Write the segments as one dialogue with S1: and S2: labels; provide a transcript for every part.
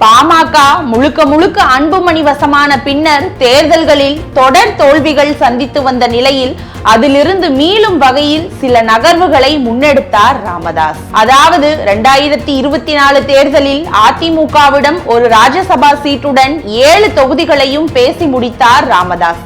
S1: பாமக முழுக்க முழுக்க அன்புமணி வசமான பின்னர் தேர்தல்களில் தொடர் தோல்விகள் சந்தித்து வந்த நிலையில் அதிலிருந்து மீளும் வகையில் சில நகர்வுகளை முன்னெடுத்தார் ராமதாஸ். அதாவது 2024 தேர்தலில் அதிமுகவிடம் ஒரு ராஜ்யசபா சீட்டுடன் 7 தொகுதிகளையும் பேசி முடித்தார் ராமதாஸ்.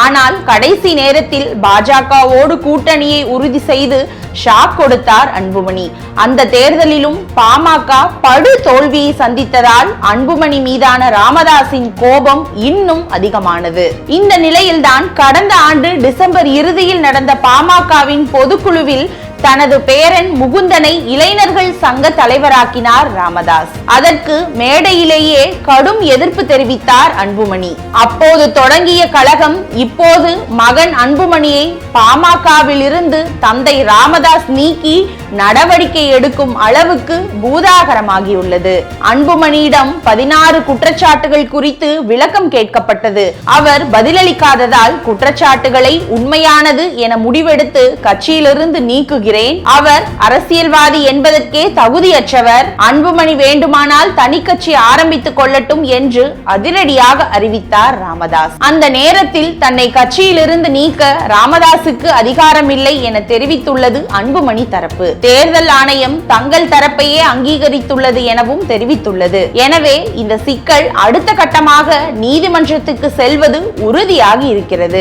S1: ஆனால் கடைசி நேரத்தில் பாஜகவோடு கூட்டணியை உறுதி செய்து ஷாக் கொடுத்தார் அன்புமணி. அந்த தேர்தலிலும் பாமக படு தோல்வியை சந்தித்ததால் அன்புமணி மீதான ராமதாஸின் கோபம் இன்னும் அதிகமானது. இந்த நிலையில்தான் கடந்த ஆண்டு டிசம்பர் இறுதியில் நடந்த பாமகவின் பொதுக்குழுவில் தனது பேரன் முகுந்தனை இளைஞர்கள் சங்க தலைவராக்கினார் ராமதாஸ். அதற்கு மேடையிலேயே கடும் எதிர்ப்பு தெரிவித்தார் அன்புமணி. அப்போது தொடங்கிய கழகம் இப்போது மகன் அன்புமணியை பாமகவில் இருந்து தந்தை ராமதாஸ் நீக்கி நடவடிக்கை எடுக்கும் அளவுக்கு பூதாகரமாகியுள்ளது. அன்புமணியிடம் 16 குற்றச்சாட்டுகள் குறித்து விளக்கம் கேட்கப்பட்டது. அவர் பதிலளிக்காததால் குற்றச்சாட்டுகளை உண்மையானது என முடிவெடுத்து கட்சியிலிருந்து நீக்குகிறார். அவர் அரசியல்வாதி என்பதற்கே தகுதியற்றவர். அன்புமணி வேண்டுமானால் தனி கட்சி ஆரம்பித்துக் கொள்ளட்டும் என்று அதிரடியாக அறிவித்தார் ராமதாஸ். அந்த நேரத்தில் தன்னை கட்சியிலிருந்து நீக்க ராமதாசுக்கு அதிகாரம் இல்லை என தெரிவித்துள்ளது அன்புமணி தரப்பு. தேர்தல் ஆணையம் தங்கள் தரப்பையே அங்கீகரித்துள்ளது எனவும் தெரிவித்துள்ளது. எனவே இந்த சிக்கல் அடுத்த கட்டமாக நீதிமன்றத்துக்கு செல்வது உறுதியாகி இருக்கிறது.